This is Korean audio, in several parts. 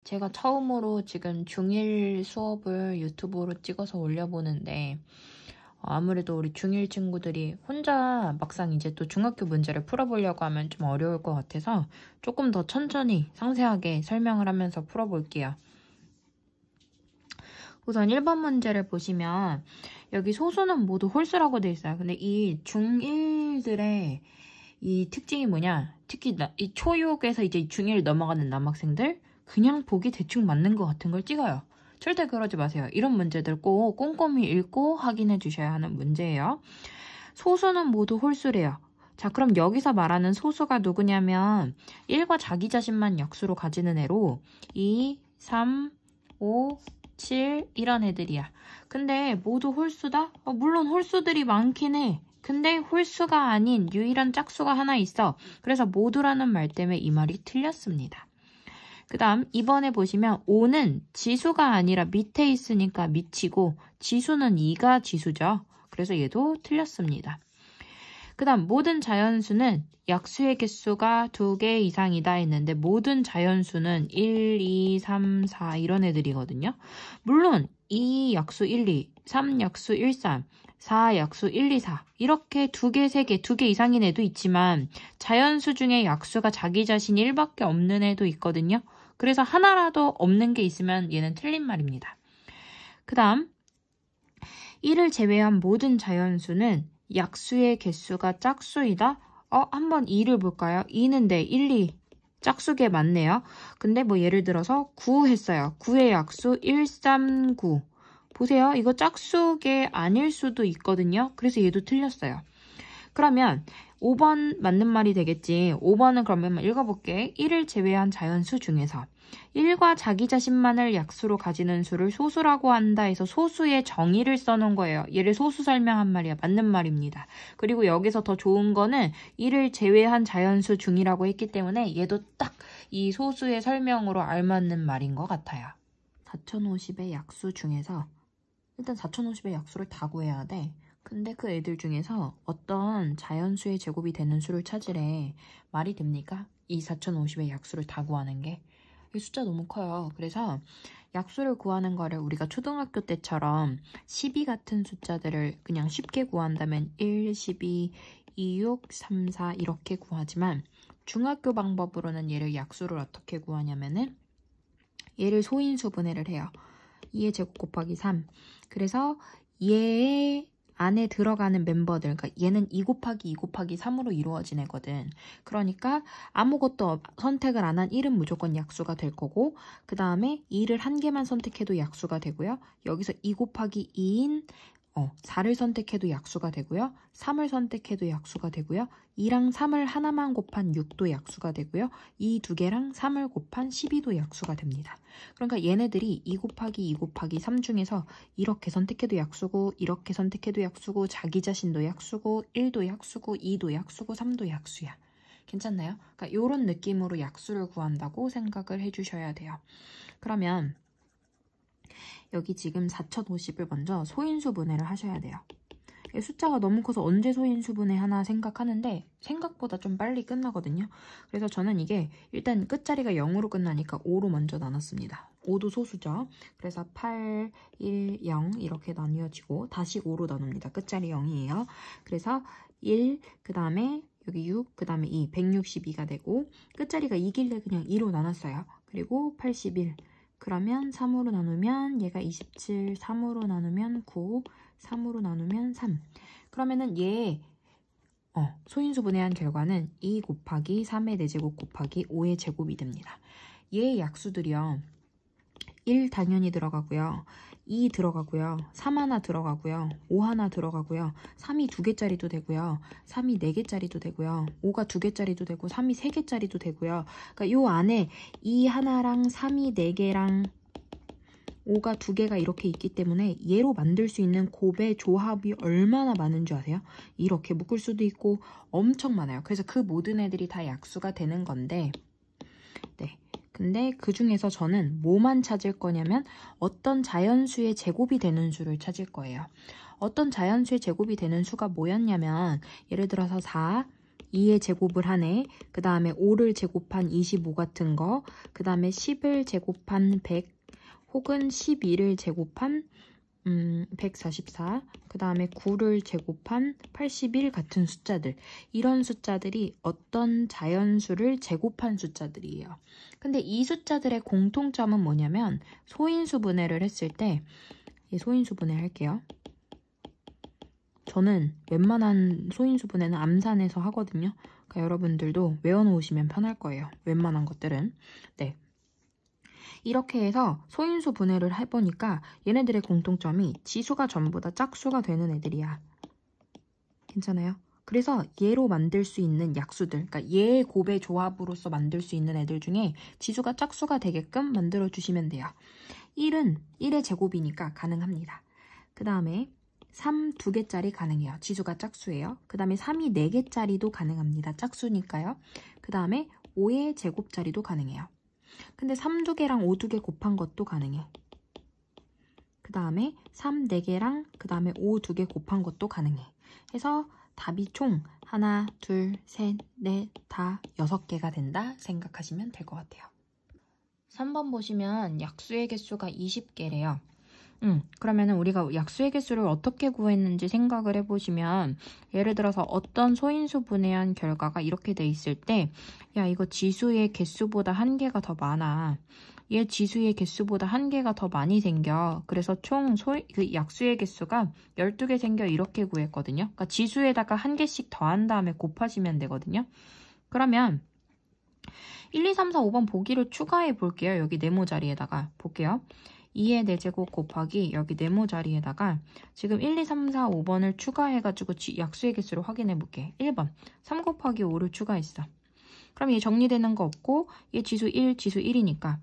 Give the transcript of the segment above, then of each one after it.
제가 처음으로 지금 중1 수업을 유튜브로 찍어서 올려보는데 아무래도 우리 중1 친구들이 혼자 막상 이제 또 중학교 문제를 풀어보려고 하면 좀 어려울 것 같아서 조금 더 천천히 상세하게 설명을 하면서 풀어볼게요. 우선 1번 문제를 보시면 여기 소수는 모두 홀수라고 되어 있어요. 근데 이 중1들의 이 특징이 뭐냐? 특히 이 초육에서 이제 중1 넘어가는 남학생들 그냥 보기 대충 맞는 것 같은 걸 찍어요. 절대 그러지 마세요. 이런 문제들 꼭 꼼꼼히 읽고 확인해 주셔야 하는 문제예요. 소수는 모두 홀수래요. 자, 그럼 여기서 말하는 소수가 누구냐면 1과 자기 자신만 약수로 가지는 애로 2, 3, 5, 7 이런 애들이야. 근데 모두 홀수다? 물론 홀수들이 많긴 해. 근데 홀수가 아닌 유일한 짝수가 하나 있어. 그래서 모두라는 말 때문에 이 말이 틀렸습니다. 그 다음 2번에 보시면 5는 지수가 아니라 밑에 있으니까 밑이고 지수는 2가 지수죠. 그래서 얘도 틀렸습니다. 그 다음 모든 자연수는 약수의 개수가 2개 이상이다 했는데 모든 자연수는 1, 2, 3, 4 이런 애들이거든요. 물론 2 약수 1, 2, 3 약수 1, 3, 4 약수 1, 2, 4 이렇게 2개, 3개, 2개 이상인 애도 있지만 자연수 중에 약수가 자기 자신 1밖에 없는 애도 있거든요. 그래서 하나라도 없는 게 있으면 얘는 틀린 말입니다. 그 다음 1을 제외한 모든 자연수는 약수의 개수가 짝수이다? 한번 2를 볼까요? 2는 네, 1, 2 짝수계 맞네요. 근데 뭐 예를 들어서 9 했어요. 9의 약수 1, 3, 9 보세요. 이거 짝수계 아닐 수도 있거든요. 그래서 얘도 틀렸어요. 그러면 5번 맞는 말이 되겠지. 5번은 그러면 읽어볼게. 1을 제외한 자연수 중에서 1과 자기 자신만을 약수로 가지는 수를 소수라고 한다 해서 소수의 정의를 써놓은 거예요. 얘를 소수 설명한 말이야. 맞는 말입니다. 그리고 여기서 더 좋은 거는 1을 제외한 자연수 중이라고 했기 때문에 얘도 딱 이 소수의 설명으로 알맞는 말인 것 같아요. 4050의 약수 중에서 일단 4050의 약수를 다 구해야 돼. 근데 그 애들 중에서 어떤 자연수의 제곱이 되는 수를 찾으래. 말이 됩니까? 이 4050의 약수를 다 구하는 게. 이 숫자 너무 커요. 그래서 약수를 구하는 거를 우리가 초등학교 때처럼 12 같은 숫자들을 그냥 쉽게 구한다면 1, 12, 2, 6, 3, 4 이렇게 구하지만 중학교 방법으로는 얘를 약수를 어떻게 구하냐면은 얘를 소인수 분해를 해요. 2의 제곱 곱하기 3. 그래서 얘의 안에 들어가는 멤버들, 그러니까 얘는 2 곱하기 2 곱하기 3으로 이루어진 애거든. 그러니까 아무것도 선택을 안 한 1은 무조건 약수가 될 거고 그 다음에 2를 한 개만 선택해도 약수가 되고요. 여기서 2 곱하기 2인 4를 선택해도 약수가 되고요. 3을 선택해도 약수가 되고요. 2랑 3을 하나만 곱한 6도 약수가 되고요. 이 두 개랑 3을 곱한 12도 약수가 됩니다. 그러니까 얘네들이 2 곱하기 2 곱하기 3 중에서 이렇게 선택해도 약수고 이렇게 선택해도 약수고 자기 자신도 약수고 1도 약수고 2도 약수고 3도 약수야. 괜찮나요? 그러니까 이런 느낌으로 약수를 구한다고 생각을 해주셔야 돼요. 그러면 여기 지금 4050을 먼저 소인수 분해를 하셔야 돼요. 숫자가 너무 커서 언제 소인수 분해 하나 생각하는데 생각보다 좀 빨리 끝나거든요. 그래서 저는 이게 일단 끝자리가 0으로 끝나니까 5로 먼저 나눴습니다. 5도 소수죠. 그래서 8, 1, 0 이렇게 나뉘어지고 다시 5로 나눕니다. 끝자리 0이에요. 그래서 1, 그 다음에 여기 6, 그 다음에 2, 162가 되고 끝자리가 2길래 그냥 2로 나눴어요. 그리고 81 그러면 3으로 나누면 얘가 27, 3으로 나누면 9, 3으로 나누면 3. 그러면은 얘 소인수 분해한 결과는 2 곱하기 3의 4제곱 곱하기 5의 제곱이 됩니다. 얘의 약수들이요. 1 당연히 들어가고요. 2 들어가고요. 3 하나 들어가고요. 5 하나 들어가고요. 3이 2개짜리도 되고요. 3이 4개짜리도 되고요. 5가 2개짜리도 되고 3이 3개짜리도 되고요. 그러니까 요 안에 2 하나랑 3이 4개랑 5가 2개가 이렇게 있기 때문에 얘로 만들 수 있는 곱의 조합이 얼마나 많은 줄 아세요? 이렇게 묶을 수도 있고 엄청 많아요. 그래서 그 모든 애들이 다 약수가 되는 건데 네. 근데 그 중에서 저는 뭐만 찾을 거냐면 어떤 자연수의 제곱이 되는 수를 찾을 거예요. 어떤 자연수의 제곱이 되는 수가 뭐였냐면 예를 들어서 4, 2의 제곱을 하네. 그 다음에 5를 제곱한 25 같은 거, 그 다음에 10을 제곱한 100, 혹은 12를 제곱한 144, 그 다음에 9를 제곱한 81 같은 숫자들. 이런 숫자들이 어떤 자연수를 제곱한 숫자들이에요. 근데 이 숫자들의 공통점은 뭐냐면 소인수분해를 했을 때, 소인수분해 할게요. 저는 웬만한 소인수분해는 암산해서 하거든요. 그러니까 여러분들도 외워놓으시면 편할 거예요. 웬만한 것들은. 네. 이렇게 해서 소인수 분해를 해보니까 얘네들의 공통점이 지수가 전부 다 짝수가 되는 애들이야. 괜찮아요? 그래서 얘로 만들 수 있는 약수들, 그러니까 얘의 곱의 조합으로서 만들 수 있는 애들 중에 지수가 짝수가 되게끔 만들어 주시면 돼요. 1은 1의 제곱이니까 가능합니다. 그 다음에 3 2개짜리 가능해요. 지수가 짝수예요. 그 다음에 3이 4개짜리도 가능합니다. 짝수니까요. 그 다음에 5의 제곱짜리도 가능해요. 근데 3 2개랑 5 2개 곱한 것도 가능해. 그 다음에 3 4개랑 그 다음에 5 2개 곱한 것도 가능해. 해서 답이 총 하나, 둘, 셋, 넷, 다 6개가 된다 생각하시면 될 것 같아요. 3번 보시면 약수의 개수가 20개래요. 그러면은 우리가 약수의 개수를 어떻게 구했는지 생각을 해보시면, 예를 들어서 어떤 소인수 분해한 결과가 이렇게 돼 있을 때, 야, 이거 지수의 개수보다 1개가 더 많아. 얘 지수의 개수보다 1개가 더 많이 생겨. 그래서 총 그 약수의 개수가 12개 생겨. 이렇게 구했거든요. 그러니까 지수에다가 1개씩 더한 다음에 곱하시면 되거든요. 그러면 1, 2, 3, 4, 5번 보기를 추가해 볼게요. 여기 네모 자리에다가 볼게요. 2의 4제곱 곱하기 여기 네모 자리에다가 지금 1, 2, 3, 4, 5번을 추가해가지고 약수의 개수를 확인해 볼게. 1번 3 곱하기 5를 추가했어. 그럼 얘 정리되는 거 없고 얘 지수 1, 지수 1이니까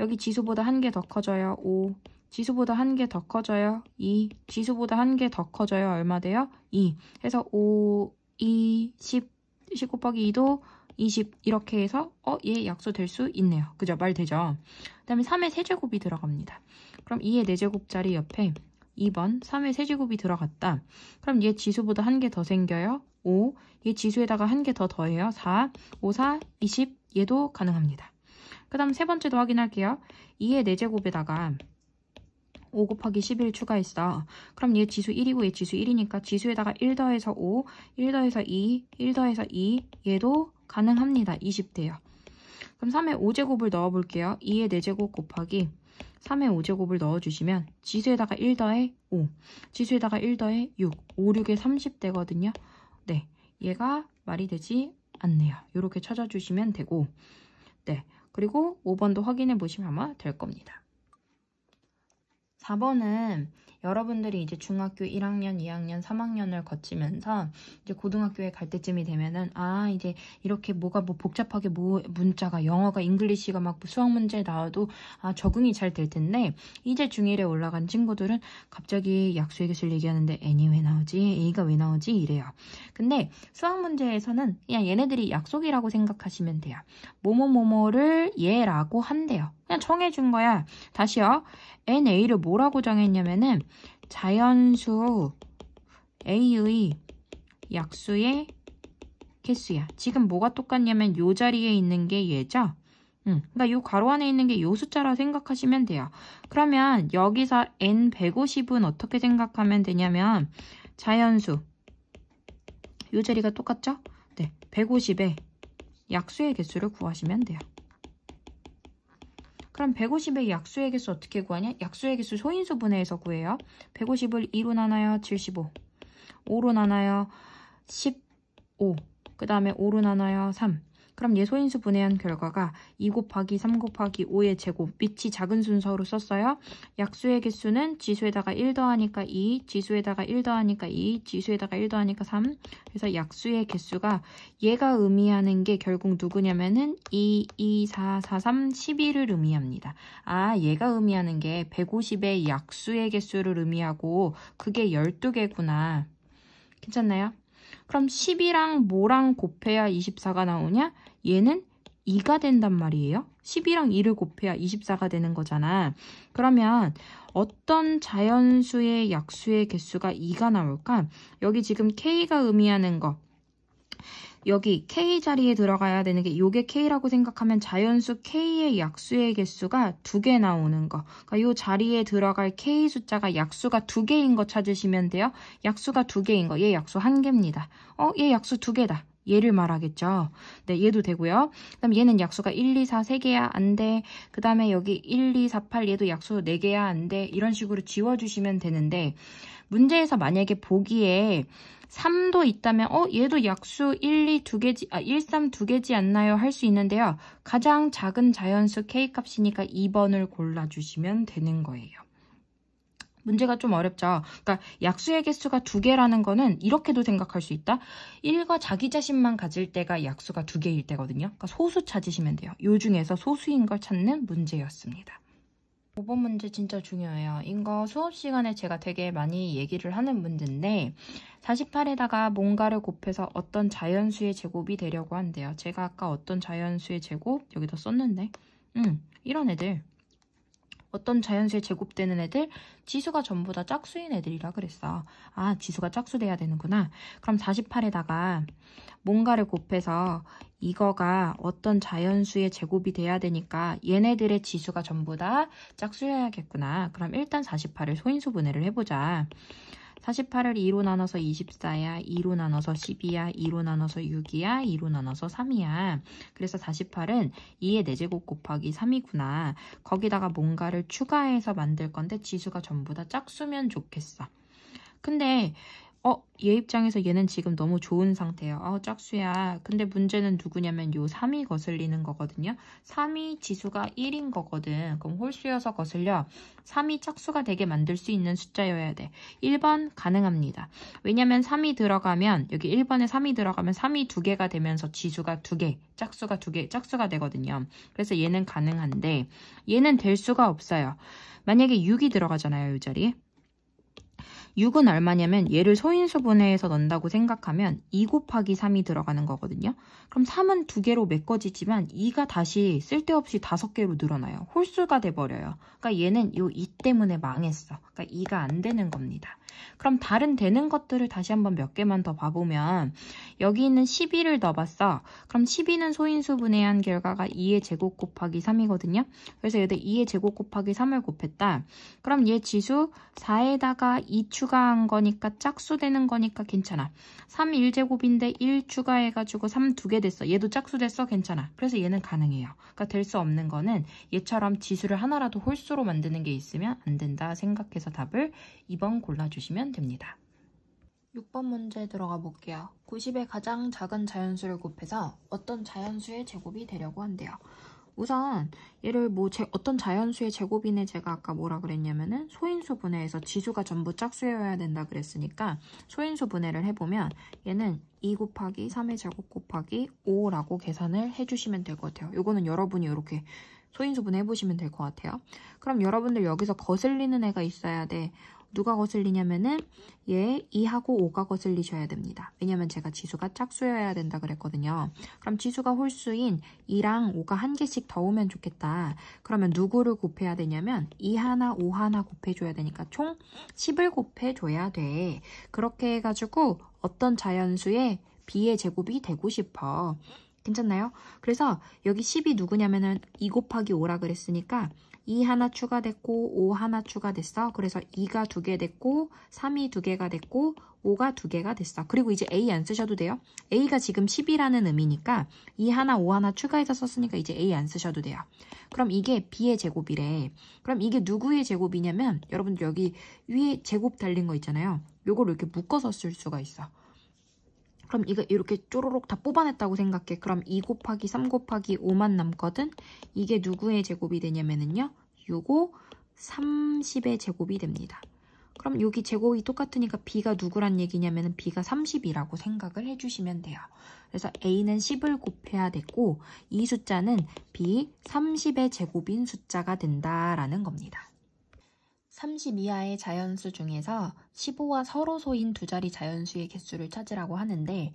여기 지수보다 1개 더 커져요. 5, 지수보다 1개 더 커져요. 2, 지수보다 1개 더 커져요. 얼마 돼요? 2. 해서 5, 2, 10, 10 곱하기 2도 20 이렇게 해서 얘 약수 될 수 있네요. 그죠? 말 되죠? 그 다음에 3의 세제곱이 들어갑니다. 그럼 2의 4제곱짜리 옆에 2번 3의 세제곱이 들어갔다. 그럼 얘 지수보다 1개 더 생겨요. 5, 얘 지수에다가 1개 더 더해요. 4, 5, 4, 20 얘도 가능합니다. 그 다음 세 번째도 확인할게요. 2의 4제곱에다가 5 곱하기 11 추가했어. 그럼 얘 지수 1이고 얘 지수 1이니까 지수에다가 1 더해서 5, 1 더해서 2, 1 더해서 2 얘도 가능합니다. 20 돼요. 그럼 3의 5제곱을 넣어볼게요. 2의 4제곱 곱하기 3의 5제곱을 넣어주시면 지수에다가 1 더해 5, 지수에다가 1 더해 6, 5, 6에 30 되거든요. 네, 얘가 말이 되지 않네요. 이렇게 찾아주시면 되고, 네, 그리고 5번도 확인해 보시면 아마 될 겁니다. 4번은 여러분들이 이제 중학교 1학년, 2학년, 3학년을 거치면서 이제 고등학교에 갈 때쯤이 되면은 이제 이렇게 뭐가 복잡하게 문자가 영어가 잉글리시가 막 수학 문제 나와도 적응이 잘 될 텐데, 이제 중1에 올라간 친구들은 갑자기 약수의 개수를 얘기하는데 n이 왜 나오지? a가 왜 나오지? 이래요. 근데 수학 문제에서는 그냥 얘네들이 약속이라고 생각하시면 돼요. 뭐뭐뭐뭐를 얘라고 한대요. 그냥 정해준 거야. 다시요. NA를 뭐라고 정했냐면은 자연수 A의 약수의 개수야. 지금 뭐가 똑같냐면 요 자리에 있는 게 얘죠? 그러니까 요 가로 안에 있는 게 요 숫자라고 생각하시면 돼요. 그러면 여기서 N150은 어떻게 생각하면 되냐면 자연수 요 자리가 똑같죠? 네, 150에 약수의 개수를 구하시면 돼요. 그럼 150의 약수의 개수 어떻게 구하냐? 약수의 개수 소인수 분해해서 구해요. 150을 2로 나눠요. 75. 5로 나눠요. 15. 그 다음에 5로 나눠요. 3. 그럼 얘 소인수 분해한 결과가 2 곱하기 3 곱하기 5의 제곱, 밑이 작은 순서로 썼어요. 약수의 개수는 지수에다가 1 더하니까 2, 지수에다가 1 더하니까 2, 지수에다가 1 더하니까 3. 그래서 약수의 개수가 얘가 의미하는 게 결국 누구냐면은 2, 2, 4, 4, 3, 11을 의미합니다. 얘가 의미하는 게 150의 약수의 개수를 의미하고 그게 12개구나. 괜찮나요? 그럼 10이랑 뭐랑 곱해야 24가 나오냐? 얘는 2가 된단 말이에요. 10이랑 2를 곱해야 24가 되는 거잖아. 그러면 어떤 자연수의 약수의 개수가 2가 나올까? 여기 지금 K가 의미하는 거 여기 K 자리에 들어가야 되는 게 요게 K라고 생각하면 자연수 K의 약수의 개수가 2개 나오는 거. 그러니까 요 자리에 들어갈 K 숫자가 약수가 2개인 거 찾으시면 돼요. 약수가 2개인 거. 얘 약수 1개입니다. 얘 약수 2개다. 얘를 말하겠죠. 네, 얘도 되고요. 그 다음 얘는 약수가 1, 2, 4, 3개야, 안 돼. 그 다음에 여기 1, 2, 4, 8 얘도 약수 4개야, 안 돼. 이런 식으로 지워주시면 되는데 문제에서 만약에 보기에 3도 있다면 얘도 약수 1, 2, 2개지, 1, 3 2개지 않나요? 할 수 있는데요. 가장 작은 자연수 K값이니까 2번을 골라주시면 되는 거예요. 문제가 좀 어렵죠. 그러니까 약수의 개수가 2개라는 거는 이렇게도 생각할 수 있다. 1과 자기 자신만 가질 때가 약수가 2개일 때거든요. 그러니까 소수 찾으시면 돼요. 요 중에서 소수인 걸 찾는 문제였습니다. 5번 문제 진짜 중요해요. 이거 수업 시간에 제가 되게 많이 얘기를 하는 문제인데 48에다가 뭔가를 곱해서 어떤 자연수의 제곱이 되려고 한대요. 제가 아까 어떤 자연수의 제곱 여기다 썼는데 이런 애들 어떤 자연수에 제곱되는 애들 지수가 전부 다 짝수인 애들이라 그랬어. 아, 지수가 짝수 돼야 되는구나. 그럼 48에다가 뭔가를 곱해서 이거가 어떤 자연수의 제곱이 돼야 되니까 얘네들의 지수가 전부 다 짝수여야겠구나. 그럼 일단 48을 소인수 분해를 해보자. 48을 2로 나눠서 24야, 2로 나눠서 12야, 2로 나눠서 6이야, 2로 나눠서 3이야. 그래서 48은 2의 4제곱 곱하기 3이구나. 거기다가 뭔가를 추가해서 만들 건데 지수가 전부 다 짝수면 좋겠어. 근데 얘 입장에서 얘는 지금 너무 좋은 상태예요. 짝수야. 근데 문제는 누구냐면 요 3이 거슬리는 거거든요. 3이 지수가 1인 거거든. 그럼 홀수여서 거슬려. 3이 짝수가 되게 만들 수 있는 숫자여야 돼. 1번 가능합니다. 왜냐면 3이 들어가면 여기 1번에 3이 들어가면 3이 2개가 되면서 지수가 2개, 짝수가 2개, 짝수가 되거든요. 그래서 얘는 가능한데 얘는 될 수가 없어요. 만약에 6이 들어가잖아요. 이 자리에. 6은 얼마냐면 얘를 소인수 분해해서 넣는다고 생각하면 2 곱하기 3이 들어가는 거거든요. 그럼 3은 2개로 메꿔지지만 2가 다시 쓸데없이 5개로 늘어나요. 홀수가 돼버려요. 그러니까 얘는 요 2 때문에 망했어. 그러니까 2가 안 되는 겁니다. 그럼 다른 되는 것들을 다시 한번 몇 개만 더 봐보면 여기 있는 12를 넣어봤어. 그럼 12는 소인수 분해한 결과가 2의 제곱 곱하기 3이거든요. 그래서 여기다 2의 제곱 곱하기 3을 곱했다. 그럼 얘 지수 4에다가 2 추가한 거니까 짝수 되는 거니까 괜찮아. 3 1제곱인데 1 추가해가지고 3 2개 됐어. 얘도 짝수 됐어. 괜찮아. 그래서 얘는 가능해요. 그러니까 될 수 없는 거는 얘처럼 지수를 하나라도 홀수로 만드는 게 있으면 안 된다 생각해서 답을 2번 골라주시면 됩니다. 6번 문제 들어가 볼게요. 90의 가장 작은 자연수를 곱해서 어떤 자연수의 제곱이 되려고 한대요. 우선 얘를 어떤 자연수의 제곱이네 제가 아까 뭐라 그랬냐면은 소인수 분해해서 지수가 전부 짝수여야 된다 그랬으니까 소인수 분해를 해보면 얘는 2 곱하기 3의 제곱 곱하기 5라고 계산을 해주시면 될 것 같아요. 요거는 여러분이 이렇게 소인수 분해 해보시면 될 것 같아요. 그럼 여러분들 여기서 거슬리는 애가 있어야 돼. 누가 거슬리냐면은 얘 2하고 5가 거슬리셔야 됩니다. 왜냐면 제가 지수가 짝수여야 된다 그랬거든요. 그럼 지수가 홀수인 2랑 5가 한 개씩 더 오면 좋겠다. 그러면 누구를 곱해야 되냐면 2 하나, 5 하나 곱해줘야 되니까 총 10을 곱해줘야 돼. 그렇게 해가지고 어떤 자연수의 b의 제곱이 되고 싶어. 괜찮나요? 그래서 여기 10이 누구냐면은 2 곱하기 5라 그랬으니까 2 하나 추가됐고 5 하나 추가됐어. 그래서 2가 2개 됐고 3이 2개가 됐고 5가 2개가 됐어. 그리고 이제 A 안 쓰셔도 돼요. A가 지금 10이라는 의미니까 2 하나 5 하나 추가해서 썼으니까 이제 A 안 쓰셔도 돼요. 그럼 이게 B의 제곱이래. 그럼 이게 누구의 제곱이냐면 여러분들 여기 위에 제곱 달린 거 있잖아요. 요거를 이렇게 묶어서 쓸 수가 있어. 그럼 이거 이렇게 쪼로록 다 뽑아냈다고 생각해. 그럼 2 곱하기 3 곱하기 5만 남거든. 이게 누구의 제곱이 되냐면은요. 요거 30의 제곱이 됩니다. 그럼 여기 제곱이 똑같으니까 b가 누구란 얘기냐면은 b가 30이라고 생각을 해주시면 돼요. 그래서 a는 10을 곱해야 되고 이 숫자는 b 30의 제곱인 숫자가 된다라는 겁니다. 30 이하의 자연수 중에서 15와 서로소인 두 자리 자연수의 개수를 찾으라고 하는데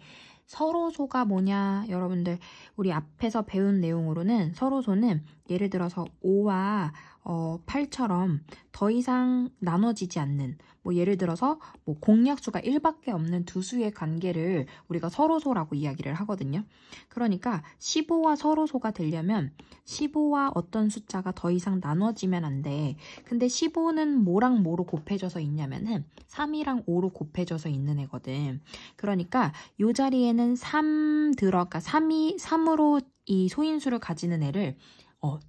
서로소가 뭐냐? 여러분들 우리 앞에서 배운 내용으로는 서로소는 예를 들어서 5와 8처럼 더 이상 나눠지지 않는, 뭐 예를 들어서 뭐 공약수가 1밖에 없는 두 수의 관계를 우리가 서로소라고 이야기를 하거든요. 그러니까 15와 서로소가 되려면 15와 어떤 숫자가 더 이상 나눠지면 안 돼. 근데 15는 뭐랑 뭐로 곱해져서 있냐면은 3이랑 5로 곱해져서 있는 애거든. 그러니까 이 자리에는 3 3으로 이 소인수를 가지는 애를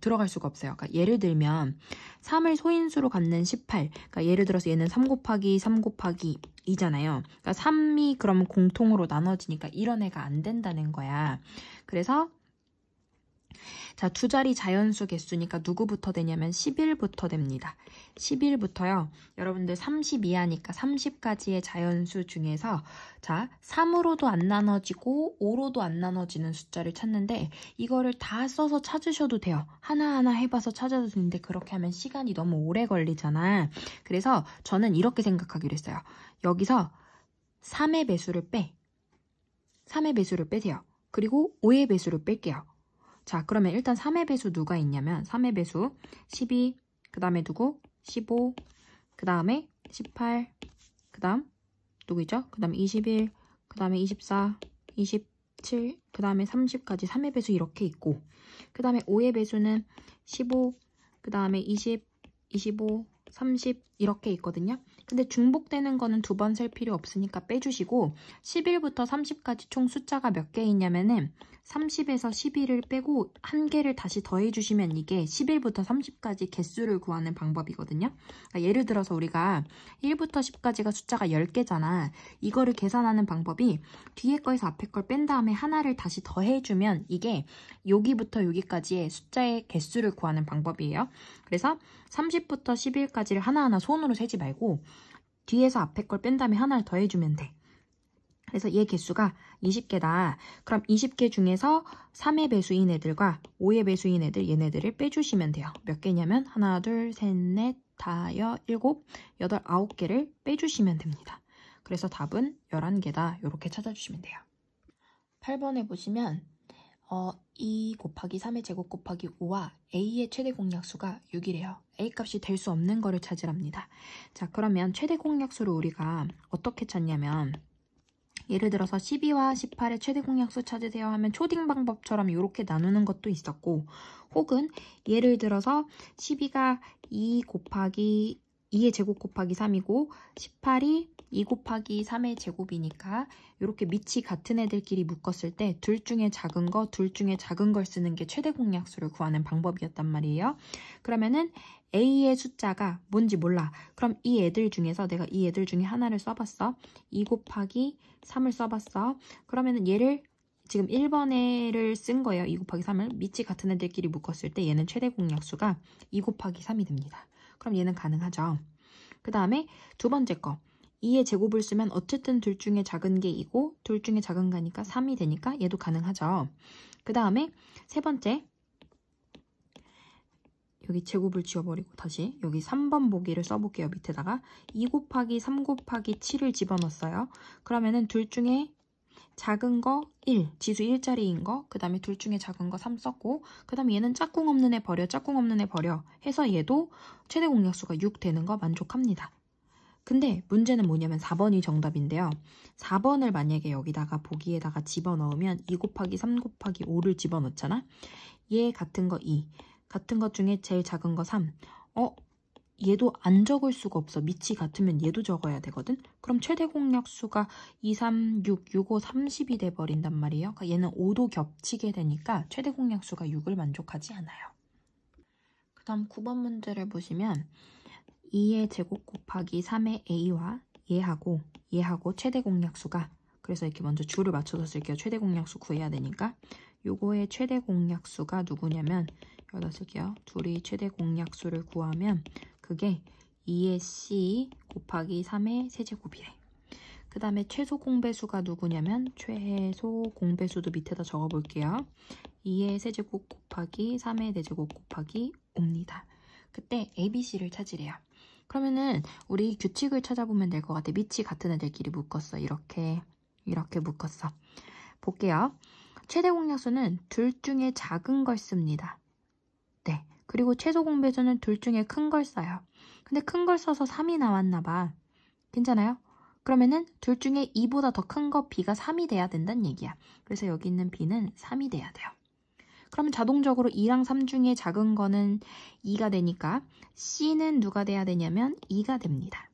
들어갈 수가 없어요. 그러니까 예를 들면 3을 소인수로 갖는 18. 그러니까 예를 들어서 얘는 3 곱하기 3 곱하기 2잖아요. 그러니까 3이 그럼 공통으로 나눠지니까 이런 애가 안 된다는 거야. 그래서 자, 두 자리 자연수 개수니까 누구부터 되냐면 11부터 됩니다. 11부터요. 여러분들 30 이하니까 30까지의 자연수 중에서 자, 3으로도 안 나눠지고 5로도 안 나눠지는 숫자를 찾는데 이거를 다 써서 찾으셔도 돼요. 하나하나 해봐서 찾아도 되는데 그렇게 하면 시간이 너무 오래 걸리잖아. 그래서 저는 이렇게 생각하기로 했어요. 여기서 3의 배수를 빼. 3의 배수를 빼세요. 그리고 5의 배수를 뺄게요. 자, 그러면 일단 3의 배수 누가 있냐면 3의 배수 12, 그 다음에 누구? 15, 그 다음에 18, 그 다음 누구 있죠? 그 다음에 21, 그 다음에 24, 27, 그 다음에 30까지 3의 배수 이렇게 있고 그 다음에 5의 배수는 15, 그 다음에 20, 25, 30 이렇게 있거든요. 근데 중복되는 거는 두 번 셀 필요 없으니까 빼주시고 11부터 30까지 총 숫자가 몇 개 있냐면은 30에서 11을 빼고 한 개를 다시 더해주시면 이게 11부터 30까지 개수를 구하는 방법이거든요. 그러니까 예를 들어서 우리가 1부터 10까지가 숫자가 10개잖아. 이거를 계산하는 방법이 뒤에 거에서 앞에 걸 뺀 다음에 하나를 다시 더해주면 이게 여기부터 여기까지의 숫자의 개수를 구하는 방법이에요. 그래서 30부터 11까지를 하나하나 손으로 세지 말고 뒤에서 앞에 걸 뺀 다음에 하나를 더해주면 돼. 그래서 얘 개수가 20개다. 그럼 20개 중에서 3의 배수인 애들과 5의 배수인 애들 얘네들을 빼주시면 돼요. 몇 개냐면 하나, 둘, 셋, 넷, 다섯, 일곱, 여덟, 9개를 빼주시면 됩니다. 그래서 답은 11개다. 이렇게 찾아주시면 돼요. 8번에 보시면 2 곱하기 3의 제곱 곱하기 5와 A의 최대 공약수가 6이래요. A 값이 될 수 없는 거를 찾으랍니다. 자, 그러면 최대 공약수를 우리가 어떻게 찾냐면 예를 들어서 12와 18의 최대 공약수 찾으세요 하면 초딩 방법처럼 이렇게 나누는 것도 있었고 혹은 예를 들어서 12가 2 곱하기 2의 제곱 곱하기 3이고 18이 2 곱하기 3의 제곱이니까 이렇게 밑이 같은 애들끼리 묶었을 때 둘 중에 작은 거, 둘 중에 작은 걸 쓰는 게 최대 공약수를 구하는 방법이었단 말이에요. 그러면은 A의 숫자가 뭔지 몰라. 그럼 이 애들 중에서 내가 이 애들 중에 하나를 써봤어. 2 곱하기 3을 써봤어. 그러면은 얘를 지금 1번 애를 쓴 거예요. 2 곱하기 3을 밑이 같은 애들끼리 묶었을 때 얘는 최대 공약수가 2 곱하기 3이 됩니다. 그럼 얘는 가능하죠. 그 다음에 두 번째 거. 2의 제곱을 쓰면 어쨌든 둘 중에 작은 게 2고 둘 중에 작은 거니까 3이 되니까 얘도 가능하죠. 그 다음에 세 번째. 여기 제곱을 지워버리고 다시 여기 3번 보기를 써볼게요. 밑에다가 2 곱하기 3 곱하기 7을 집어넣었어요. 그러면은 둘 중에 작은 거 1, 지수 1자리인 거, 그 다음에 둘 중에 작은 거 3 썼고 그 다음에 얘는 짝꿍 없는 애 버려, 짝꿍 없는 애 버려 해서 얘도 최대 공약수가 6 되는 거 만족합니다. 근데 문제는 뭐냐면 4번이 정답인데요. 4번을 만약에 여기다가 보기에다가 집어넣으면 2 곱하기 3 곱하기 5를 집어넣잖아. 얘 같은 거 2, 같은 것 중에 제일 작은 거 3. 얘도 안 적을 수가 없어. 밑이 같으면 얘도 적어야 되거든. 그럼 최대 공약수가 2, 3, 6, 6, 5, 30이 돼버린단 말이에요. 그러니까 얘는 5도 겹치게 되니까 최대 공약수가 6을 만족하지 않아요. 그 다음 9번 문제를 보시면 2의 제곱 곱하기 3의 A와 얘하고 최대 공약수가 그래서 이렇게 먼저 줄을 맞춰서 쓸게요. 최대 공약수 구해야 되니까 요거의 최대 공약수가 누구냐면 여기다 쓸게요. 둘이 최대 공약수를 구하면 그게 2의 C 곱하기 3의 세제곱이래. 그 다음에 최소 공배수가 누구냐면 최소 공배수도 밑에다 적어볼게요. 2의 세제곱 곱하기 3의 네제곱 곱하기 5입니다. 그때 ABC를 찾으래요. 그러면은 우리 규칙을 찾아보면 될 것 같아. 밑이 같은 애들끼리 묶었어. 이렇게 묶었어. 볼게요. 최대 공약수는 둘 중에 작은 걸 씁니다. 네, 그리고 최소 공배수는 둘 중에 큰 걸 써요. 근데 큰 걸 써서 3이 나왔나 봐. 괜찮아요? 그러면은 둘 중에 2보다 더 큰 거 B가 3이 돼야 된다는 얘기야. 그래서 여기 있는 B는 3이 돼야 돼요. 그러면 자동적으로 2랑 3 중에 작은 거는 2가 되니까 C는 누가 돼야 되냐면 2가 됩니다.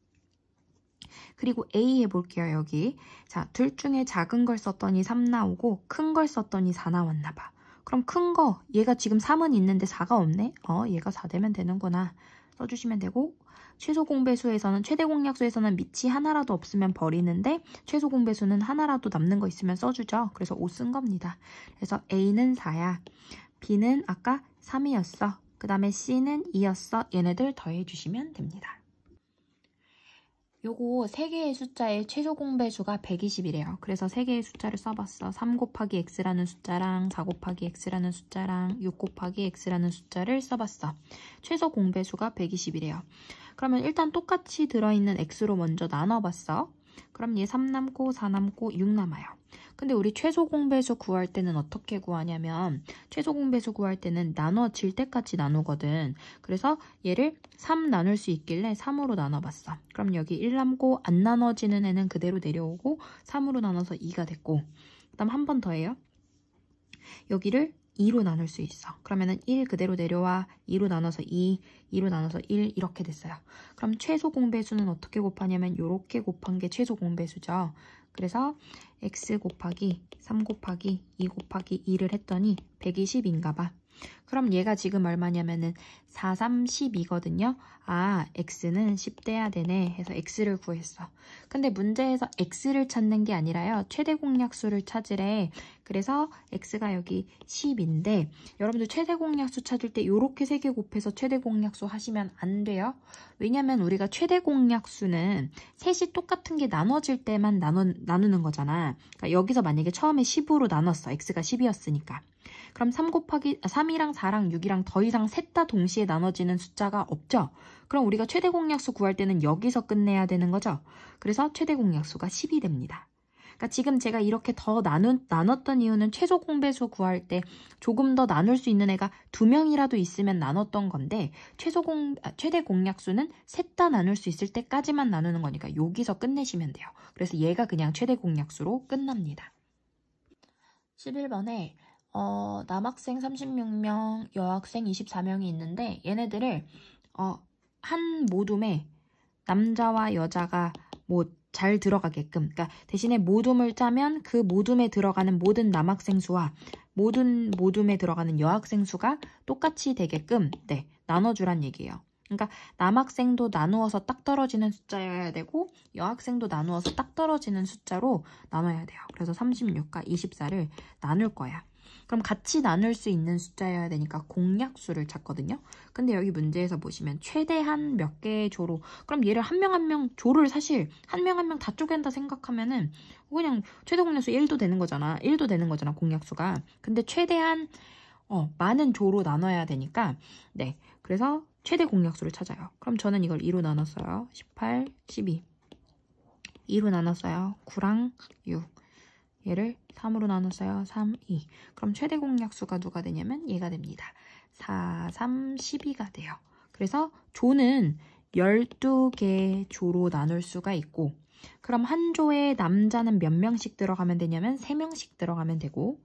그리고 A 해볼게요, 여기. 자, 둘 중에 작은 걸 썼더니 3 나오고 큰 걸 썼더니 4 나왔나 봐. 그럼 큰 거, 얘가 지금 3은 있는데 4가 없네? 얘가 4 되면 되는구나. 써주시면 되고, 최소 공배수에서는, 최대 공약수에서는 밑이 하나라도 없으면 버리는데 최소 공배수는 하나라도 남는 거 있으면 써주죠. 그래서 5 쓴 겁니다. 그래서 A는 4야. B는 아까 3이었어. 그 다음에 C는 2였어. 얘네들 더해주시면 됩니다. 요거 3개의 숫자의 최소 공배수가 120이래요. 그래서 3개의 숫자를 써봤어. 3 곱하기 x라는 숫자랑 4 곱하기 x라는 숫자랑 6 곱하기 x라는 숫자를 써봤어. 최소 공배수가 120이래요. 그러면 일단 똑같이 들어있는 x로 먼저 나눠봤어. 그럼 얘 3 남고 4 남고 6 남아요. 근데 우리 최소 공배수 구할 때는 어떻게 구하냐면 최소 공배수 구할 때는 나눠질 때까지 나누거든. 그래서 얘를 3 나눌 수 있길래 3으로 나눠봤어. 그럼 여기 1 남고 안 나눠지는 애는 그대로 내려오고 3으로 나눠서 2가 됐고 그 다음 한 번 더 해요. 여기를 2로 나눌 수 있어. 그러면은 1 그대로 내려와 2로 나눠서 2, 2로 나눠서 1 이렇게 됐어요. 그럼 최소 공배수는 어떻게 곱하냐면 이렇게 곱한 게 최소 공배수죠. 그래서 x 곱하기 3 곱하기 2 곱하기 2를 했더니 120인가 봐. 그럼 얘가 지금 얼마냐면은 4, 3, 12거든요. 아, x는 10 돼야 되네 해서 x를 구했어. 근데 문제에서 x를 찾는 게 아니라요. 최대 공약수를 찾으래. 그래서 x가 여기 10인데 여러분들 최대 공약수 찾을 때 이렇게 3개 곱해서 최대 공약수 하시면 안 돼요. 왜냐면 우리가 최대 공약수는 셋이 똑같은 게 나눠질 때만 나누는 거잖아. 그러니까 여기서 만약에 처음에 10으로 나눴어. x가 10이었으니까. 그럼 3이랑 4랑 6이랑 더 이상 셋 다 동시에 나눠지는 숫자가 없죠? 그럼 우리가 최대 공약수 구할 때는 여기서 끝내야 되는 거죠? 그래서 최대 공약수가 10이 됩니다. 그러니까 지금 제가 이렇게 더 나눴던 이유는 최소 공배수 구할 때 조금 더 나눌 수 있는 애가 2명이라도 있으면 나눴던 건데 최대 공약수는 셋 다 나눌 수 있을 때까지만 나누는 거니까 여기서 끝내시면 돼요. 그래서 얘가 그냥 최대 공약수로 끝납니다. 11번에 남학생 36명, 여학생 24명이 있는데 얘네들을 한 모둠에 남자와 여자가 뭐 잘 들어가게끔 그러니까 대신에 모둠을 짜면 그 모둠에 들어가는 모든 남학생 수와 모든 모둠에 들어가는 여학생 수가 똑같이 되게끔 나눠주란 얘기예요. 그러니까 남학생도 나누어서 딱 떨어지는 숫자여야 되고 여학생도 나누어서 딱 떨어지는 숫자로 나눠야 돼요. 그래서 36과 24를 나눌 거야. 그럼 같이 나눌 수 있는 숫자여야 되니까 공약수를 찾거든요. 근데 여기 문제에서 보시면 최대한 몇 개의 조로 그럼 얘를 한 명 한 명 조를 사실 한 명 한 명 다 쪼갠다 생각하면은 그냥 최대 공약수 1도 되는 거잖아. 1도 되는 거잖아 공약수가. 근데 최대한 많은 조로 나눠야 되니까 그래서 최대 공약수를 찾아요. 그럼 저는 이걸 2로 나눴어요. 18, 12 2로 나눴어요. 9랑 6 얘를 3으로 나눴어요. 3, 2 그럼 최대 공약수가 누가 되냐면 얘가 됩니다. 4, 3, 12가 돼요. 그래서 조는 12개 조로 나눌 수가 있고 그럼 한 조에 남자는 몇 명씩 들어가면 되냐면 3명씩 들어가면 되고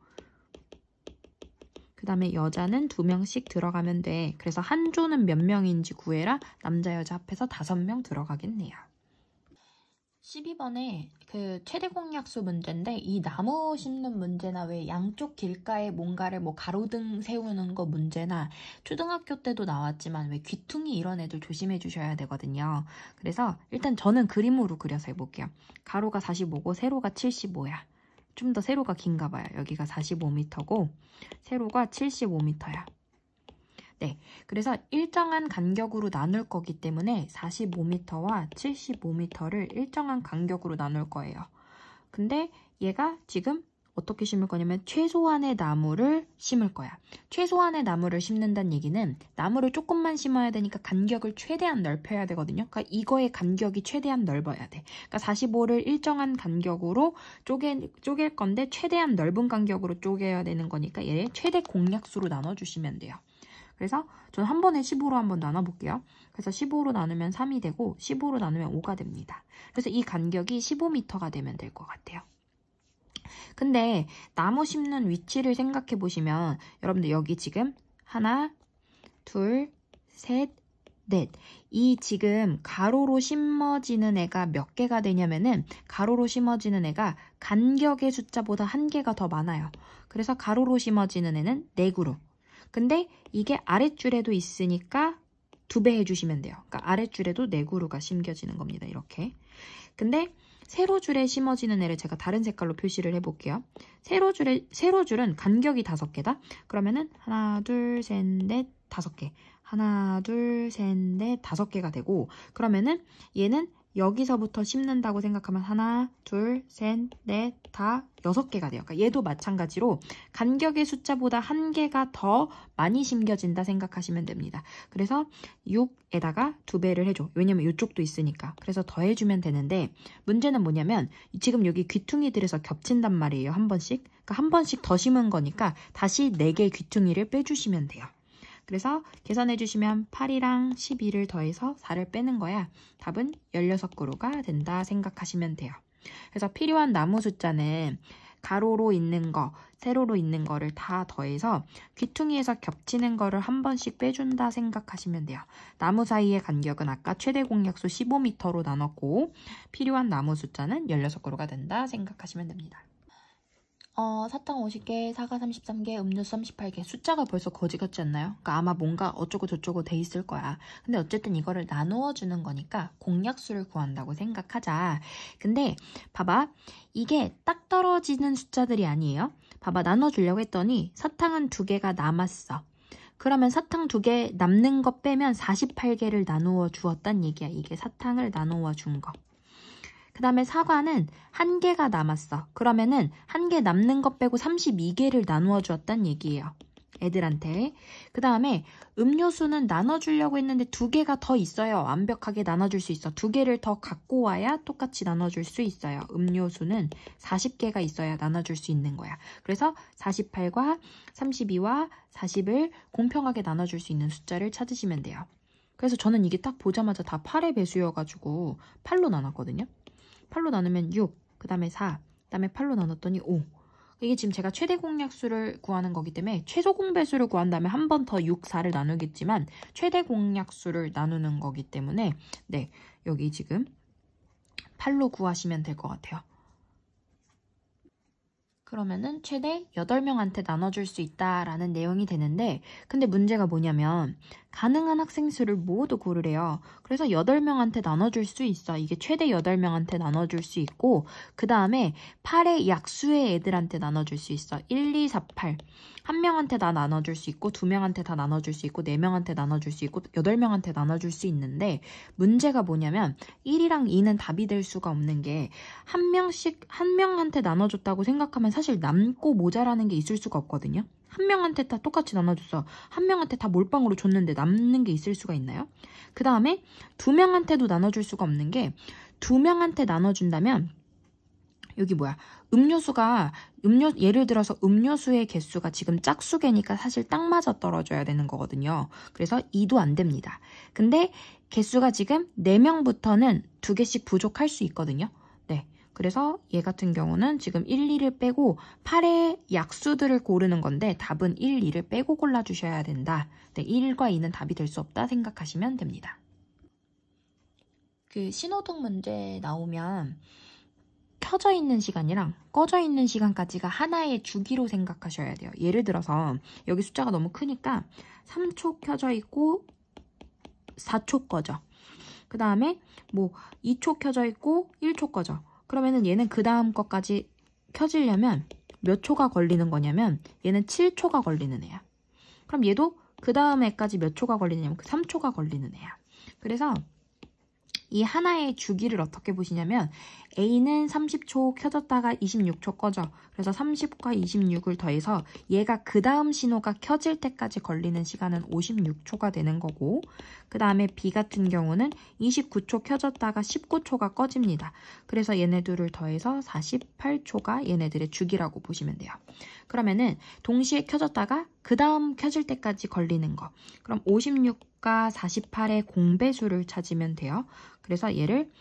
그 다음에 여자는 2명씩 들어가면 돼. 그래서 한 조는 몇 명인지 구해라. 남자 여자 합해서 5명 들어가겠네요. 12번에 그 최대 공약수 문제인데 이 나무 심는 문제나 왜 양쪽 길가에 뭔가를 뭐 가로등 세우는 거 문제나 초등학교 때도 나왔지만 왜 귀퉁이 이런 애들 조심해 주셔야 되거든요. 그래서 일단 저는 그림으로 그려서 해볼게요. 가로가 45고 세로가 75야. 좀 더 세로가 긴가 봐요. 여기가 45m고 세로가 75m야. 그래서 일정한 간격으로 나눌 거기 때문에 45m와 75m를 일정한 간격으로 나눌 거예요. 근데 얘가 지금 어떻게 심을 거냐면 최소한의 나무를 심을 거야. 최소한의 나무를 심는다는 얘기는 나무를 조금만 심어야 되니까 간격을 최대한 넓혀야 되거든요. 그러니까 이거의 간격이 최대한 넓어야 돼. 그러니까 45를 일정한 간격으로 쪼갤 건데 최대한 넓은 간격으로 쪼개야 되는 거니까 얘를 최대 공약수로 나눠주시면 돼요. 그래서 저는 한 번에 15로 한번 나눠볼게요. 그래서 15로 나누면 3이 되고 15로 나누면 5가 됩니다. 그래서 이 간격이 15m가 되면 될 것 같아요. 근데 나무 심는 위치를 생각해 보시면 여러분들 여기 지금 하나, 둘, 셋, 넷. 이 지금 가로로 심어지는 애가 몇 개가 되냐면은 가로로 심어지는 애가 간격의 숫자보다 한 개가 더 많아요. 그래서 가로로 심어지는 애는 4그루. 근데 이게 아랫줄에도 있으니까 2배 해주시면 돼요. 그러니까 아랫줄에도 4그루가 심겨지는 겁니다. 이렇게. 근데 세로줄에 심어지는 애를 제가 다른 색깔로 표시를 해볼게요. 세로줄은 간격이 5개다. 그러면은 하나, 둘, 셋, 넷, 5개. 하나, 둘, 셋, 넷, 5개가 되고, 그러면은 얘는 여기서부터 심는다고 생각하면 하나, 둘, 셋, 넷, 다 6개가 돼요. 그러니까 얘도 마찬가지로 간격의 숫자보다 한 개가 더 많이 심겨진다 생각하시면 됩니다. 그래서 6에다가 2배를 해줘. 왜냐면 이쪽도 있으니까. 그래서 더해주면 되는데 문제는 뭐냐면 지금 여기 귀퉁이들에서 겹친단 말이에요. 한 번씩. 그러니까 한 번씩 더 심은 거니까 다시 4개의 귀퉁이를 빼주시면 돼요. 그래서 계산해 주시면 8이랑 12를 더해서 4를 빼는 거야. 답은 16그루가 된다 생각하시면 돼요. 그래서 필요한 나무 숫자는 가로로 있는 거, 세로로 있는 거를 다 더해서 귀퉁이에서 겹치는 거를 한 번씩 빼준다 생각하시면 돼요. 나무 사이의 간격은 아까 최대 공약수 15m로 나눴고 필요한 나무 숫자는 16그루가 된다 생각하시면 됩니다. 사탕 50개, 사과 33개, 음료수 38개. 숫자가 벌써 거지 같지 않나요? 그러니까 아마 뭔가 어쩌고 저쩌고 돼 있을 거야. 근데 어쨌든 이거를 나누어 주는 거니까 공약수를 구한다고 생각하자. 근데 봐봐. 이게 딱 떨어지는 숫자들이 아니에요. 봐봐. 나눠주려고 했더니 사탕은 2개가 남았어. 그러면 사탕 2개 남는 거 빼면 48개를 나누어 주었단 얘기야. 이게 사탕을 나누어 준 거. 그 다음에 사과는 1개가 남았어. 그러면은 1개 남는 것 빼고 32개를 나누어 주었단 얘기예요. 애들한테. 그 다음에 음료수는 나눠주려고 했는데 2개가 더 있어요. 완벽하게 나눠줄 수 있어. 2개를 더 갖고 와야 똑같이 나눠줄 수 있어요. 음료수는 40개가 있어야 나눠줄 수 있는 거야. 그래서 48과 32와 40을 공평하게 나눠줄 수 있는 숫자를 찾으시면 돼요. 그래서 저는 이게 딱 보자마자 다 8의 배수여가지고 8로 나눴거든요. 8로 나누면 6, 그 다음에 4, 그 다음에 8로 나눴더니 5. 이게 지금 제가 최대 공약수를 구하는 거기 때문에 최소 공배수를 구한 다음에 한 번 더 6, 4를 나누겠지만 최대 공약수를 나누는 거기 때문에 네, 여기 지금 8로 구하시면 될 것 같아요. 그러면은 최대 8명한테 나눠줄 수 있다라는 내용이 되는데 근데 문제가 뭐냐면 가능한 학생 수를 모두 고르래요. 그래서 8명한테 나눠줄 수 있어. 이게 최대 8명한테 나눠줄 수 있고 그 다음에 8의 약수의 애들한테 나눠줄 수 있어. 1, 2, 4, 8. 한 명한테 다 나눠줄 수 있고 2명한테 다 나눠줄 수 있고 4명한테 나눠줄 수 있고 8명한테 나눠줄 수 있는데 문제가 뭐냐면 1이랑 2는 답이 될 수가 없는 게 한 명씩 한 명한테 나눠줬다고 생각하면 사실 남고 모자라는 게 있을 수가 없거든요. 한 명한테 다 똑같이 나눠줬어. 한 명한테 다 몰빵으로 줬는데 남는 게 있을 수가 있나요? 그 다음에 2명한테도 나눠줄 수가 없는 게 2명한테 나눠준다면 여기 뭐야? 예를 들어서 음료수의 개수가 지금 짝수개니까 사실 딱 맞아 떨어져야 되는 거거든요. 그래서 2도 안 됩니다. 근데 개수가 지금 4명부터는 2개씩 부족할 수 있거든요. 네. 그래서 얘 같은 경우는 지금 1, 2를 빼고 8의 약수들을 고르는 건데 답은 1, 2를 빼고 골라주셔야 된다. 네, 1과 2는 답이 될 수 없다 생각하시면 됩니다. 그 신호등 문제 나오면 켜져 있는 시간이랑 꺼져 있는 시간까지가 하나의 주기로 생각하셔야 돼요. 예를 들어서 여기 숫자가 너무 크니까 3초 켜져 있고 4초 꺼져. 그 다음에 뭐 2초 켜져 있고 1초 꺼져. 그러면은 얘는 그 다음 것까지 켜지려면 몇 초가 걸리는 거냐면 얘는 7초가 걸리는 애야. 그럼 얘도 그 다음 애까지 몇 초가 걸리냐면 3초가 걸리는 애야. 그래서 이 하나의 주기를 어떻게 보시냐면 A는 30초 켜졌다가 26초 꺼져. 그래서 30과 26을 더해서 얘가 그 다음 신호가 켜질 때까지 걸리는 시간은 56초가 되는 거고, 그 다음에 B 같은 경우는 29초 켜졌다가 19초가 꺼집니다. 그래서 얘네들을 더해서 48초가 얘네들의 주기라고 보시면 돼요. 그러면은 동시에 켜졌다가 그 다음 켜질 때까지 걸리는 거. 그럼 56과 48의 공배수를 찾으면 돼요. 그래서 얘를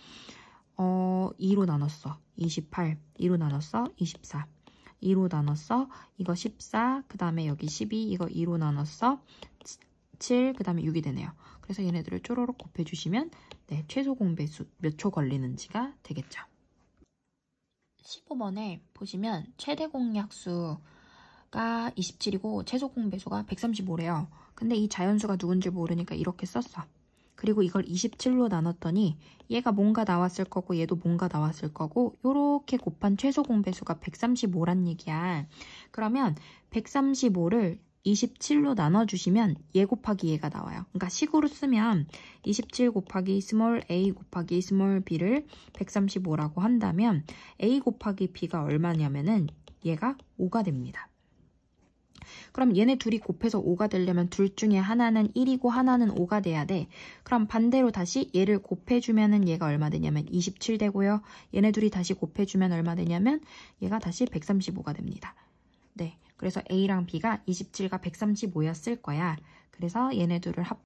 2로 나눴어. 28. 2로 나눴어. 24. 2로 나눴어. 이거 14. 그 다음에 여기 12. 이거 2로 나눴어. 7. 그 다음에 6이 되네요. 그래서 얘네들을 쪼로록 곱해주시면 네, 최소 공배수 몇 초 걸리는지가 되겠죠. 15번에 보시면 최대 공약수가 27이고 최소 공배수가 135래요. 근데 이 자연수가 누군지 모르니까 이렇게 썼어. 그리고 이걸 27로 나눴더니 얘가 뭔가 나왔을 거고 얘도 뭔가 나왔을 거고 요렇게 곱한 최소 공배수가 135란 얘기야. 그러면 135를 27로 나눠주시면 얘 곱하기 얘가 나와요. 그러니까 식으로 쓰면 27 곱하기 스몰 a 곱하기 스몰 b를 135라고 한다면 a 곱하기 b가 얼마냐면은 얘가 5가 됩니다. 그럼 얘네 둘이 곱해서 5가 되려면 둘 중에 하나는 1이고 하나는 5가 돼야 돼. 그럼 반대로 다시 얘를 곱해주면은 얘가 얼마 되냐면 27 되고요. 얘네 둘이 다시 곱해주면 얼마 되냐면 얘가 다시 135가 됩니다. 네, 그래서 A랑 B가 27과 135였을 거야. 그래서 얘네 둘을